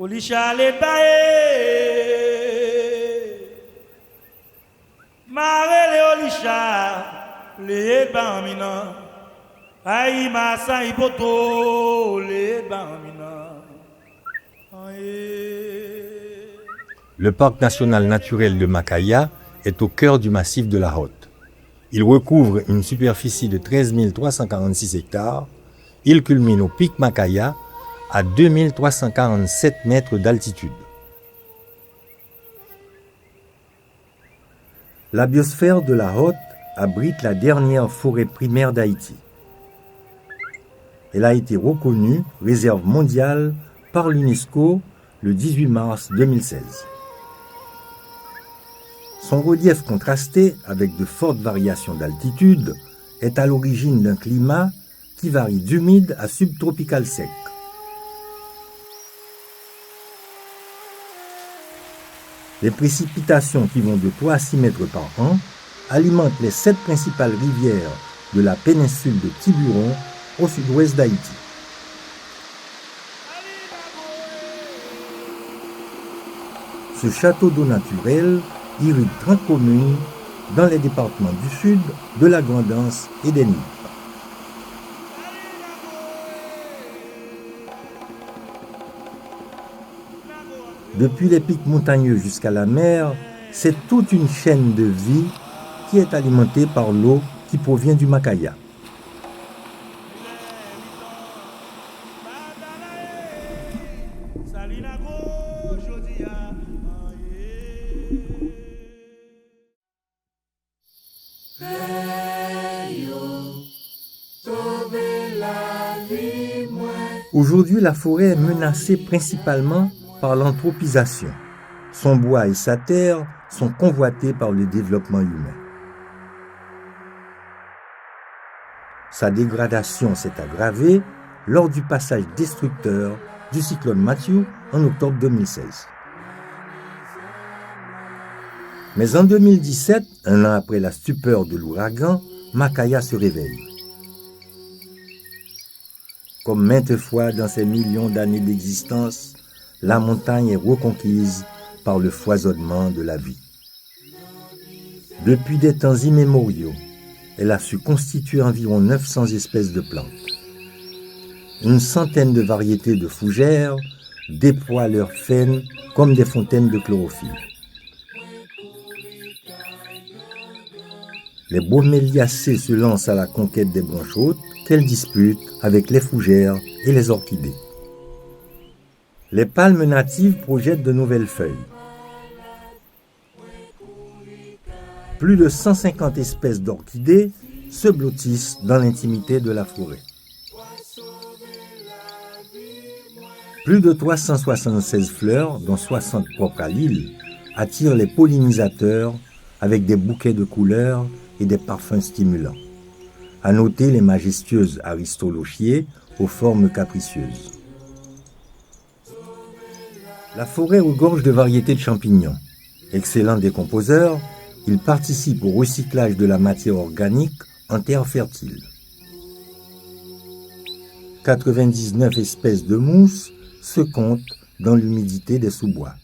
Olisha le bae, marele olisha le bamina, aïe massa ipoto le bamina. Le parc national naturel de Makaya est au cœur du massif de la Hotte. Il recouvre une superficie de 13 346 hectares. Il culmine au pic Makaya à 2 347 mètres d'altitude. La biosphère de la Hotte abrite la dernière forêt primaire d'Haïti. Elle a été reconnue réserve mondiale par l'UNESCO le 18 mars 2016. Son relief contrasté avec de fortes variations d'altitude est à l'origine d'un climat qui varie d'humide à subtropical sec. Les précipitations qui vont de 3 à 6 mètres par an alimentent les 7 principales rivières de la péninsule de Tiburon au sud-ouest d'Haïti. Ce château d'eau naturel irrigue 30 communes dans les départements du sud, de la Grand'Anse et des Nippes. Depuis les pics montagneux jusqu'à la mer, c'est toute une chaîne de vie qui est alimentée par l'eau qui provient du Makaya. Aujourd'hui, la forêt est menacée principalement par l'anthropisation. Son bois et sa terre sont convoités par le développement humain. Sa dégradation s'est aggravée lors du passage destructeur du cyclone Matthew en octobre 2016. Mais en 2017, un an après la stupeur de l'ouragan, Makaya se réveille. Comme maintes fois dans ces millions d'années d'existence, la montagne est reconquise par le foisonnement de la vie. Depuis des temps immémoriaux, elle a su constituer environ 900 espèces de plantes. Une centaine de variétés de fougères déploient leurs faines comme des fontaines de chlorophylle. Les broméliacées se lancent à la conquête des branches hautes qu'elles disputent avec les fougères et les orchidées. Les palmes natives projettent de nouvelles feuilles. Plus de 150 espèces d'orchidées se blottissent dans l'intimité de la forêt. Plus de 376 fleurs, dont 60 propres à l'île, attirent les pollinisateurs avec des bouquets de couleurs et des parfums stimulants. À noter les majestueuses aristolochiées aux formes capricieuses. La forêt regorge de variétés de champignons. Excellents décomposeurs, ils participent au recyclage de la matière organique en terre fertile. 99 espèces de mousses se comptent dans l'humidité des sous-bois.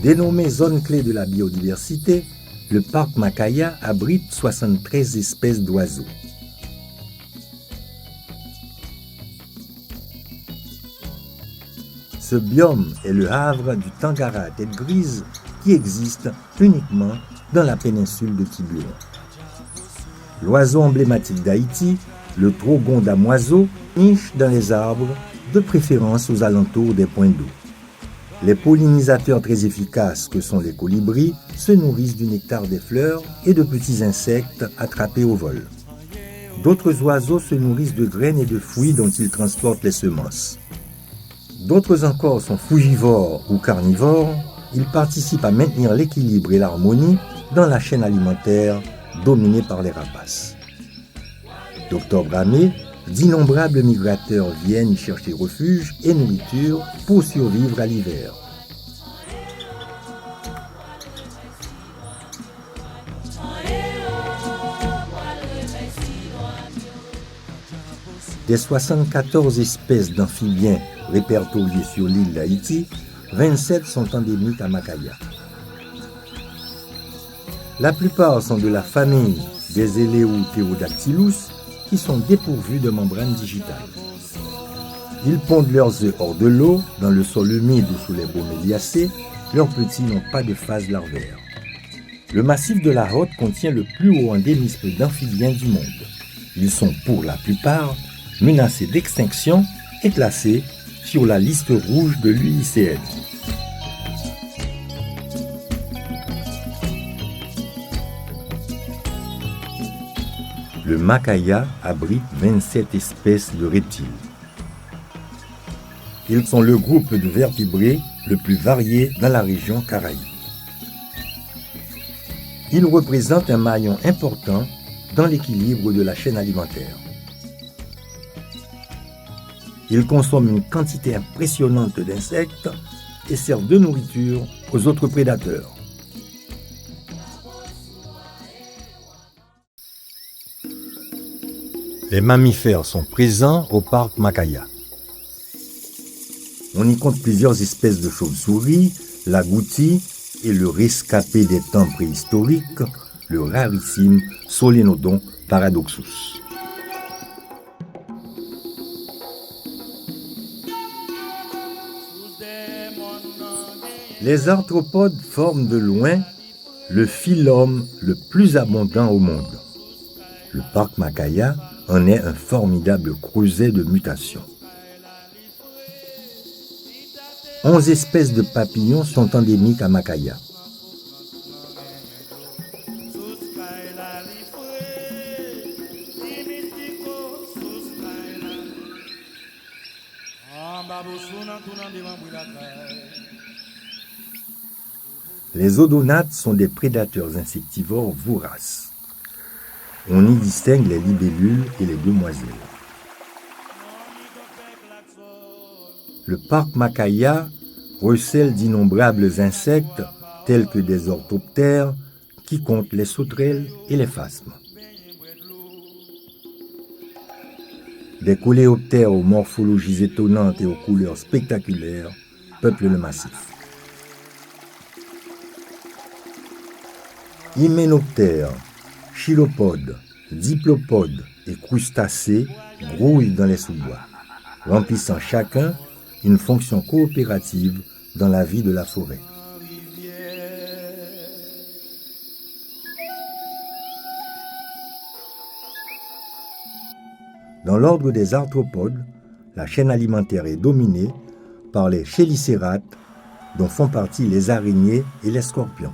Dénommé zone clé de la biodiversité, le parc Makaya abrite 73 espèces d'oiseaux. Ce biome est le havre du tangara à tête grise qui existe uniquement dans la péninsule de Tiburon. L'oiseau emblématique d'Haïti, le trogon damoiseau, niche dans les arbres, de préférence aux alentours des points d'eau. Les pollinisateurs très efficaces que sont les colibris se nourrissent du nectar des fleurs et de petits insectes attrapés au vol. D'autres oiseaux se nourrissent de graines et de fruits dont ils transportent les semences. D'autres encore sont frugivores ou carnivores. Ils participent à maintenir l'équilibre et l'harmonie dans la chaîne alimentaire dominée par les rapaces. D'octobre à mai, d'innombrables migrateurs viennent y chercher refuge et nourriture pour survivre à l'hiver. Des 74 espèces d'amphibiens répertoriées sur l'île d'Haïti, 27 sont endémiques à Macaya. La plupart sont de la famille des Eleuthérodactylus qui sont dépourvus de membrane digitale. Ils pondent leurs œufs hors de l'eau, dans le sol humide ou sous les broméliacées. Leurs petits n'ont pas de phase larvaire. Le massif de la Hotte contient le plus haut endémisme d'amphibiens du monde. Ils sont pour la plupart menacés d'extinction et classés sur la liste rouge de l'UICN. Le Macaya abrite 27 espèces de reptiles. Ils sont le groupe de vertébrés le plus varié dans la région Caraïbe. Ils représentent un maillon important dans l'équilibre de la chaîne alimentaire. Ils consomment une quantité impressionnante d'insectes et servent de nourriture aux autres prédateurs. Les mammifères sont présents au parc Macaya. On y compte plusieurs espèces de chauves-souris, l'agouti et le rescapé des temps préhistoriques, le rarissime Solenodon paradoxus. Les arthropodes forment de loin le phylum le plus abondant au monde. Le parc Macaya en est un formidable creuset de mutations. 11 espèces de papillons sont endémiques à Macaya. Les odonates sont des prédateurs insectivores voraces. On y distingue les libellules et les demoiselles. Le parc Macaya recèle d'innombrables insectes tels que des orthoptères qui comptent les sauterelles et les phasmes. Des coléoptères aux morphologies étonnantes et aux couleurs spectaculaires peuplent le massif. Hyménoptères, chilopodes, diplopodes et crustacés grouillent dans les sous-bois, remplissant chacun une fonction coopérative dans la vie de la forêt. Dans l'ordre des arthropodes, la chaîne alimentaire est dominée par les chélicérates, dont font partie les araignées et les scorpions.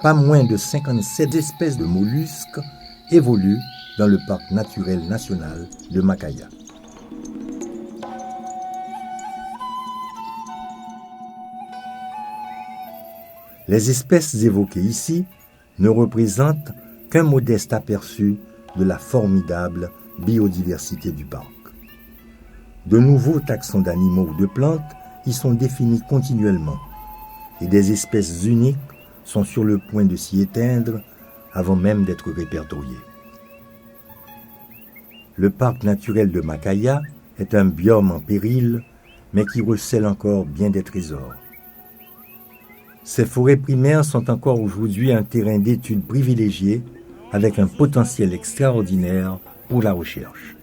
Pas moins de 57 espèces de mollusques évoluent dans le parc naturel national de Macaya. Les espèces évoquées ici ne représentent qu'un modeste aperçu de la formidable biodiversité du parc. De nouveaux taxons d'animaux ou de plantes y sont définis continuellement et des espèces uniques sont sur le point de s'y éteindre avant même d'être répertoriés. Le parc naturel de Macaya est un biome en péril, mais qui recèle encore bien des trésors. Ces forêts primaires sont encore aujourd'hui un terrain d'étude privilégié avec un potentiel extraordinaire pour la recherche.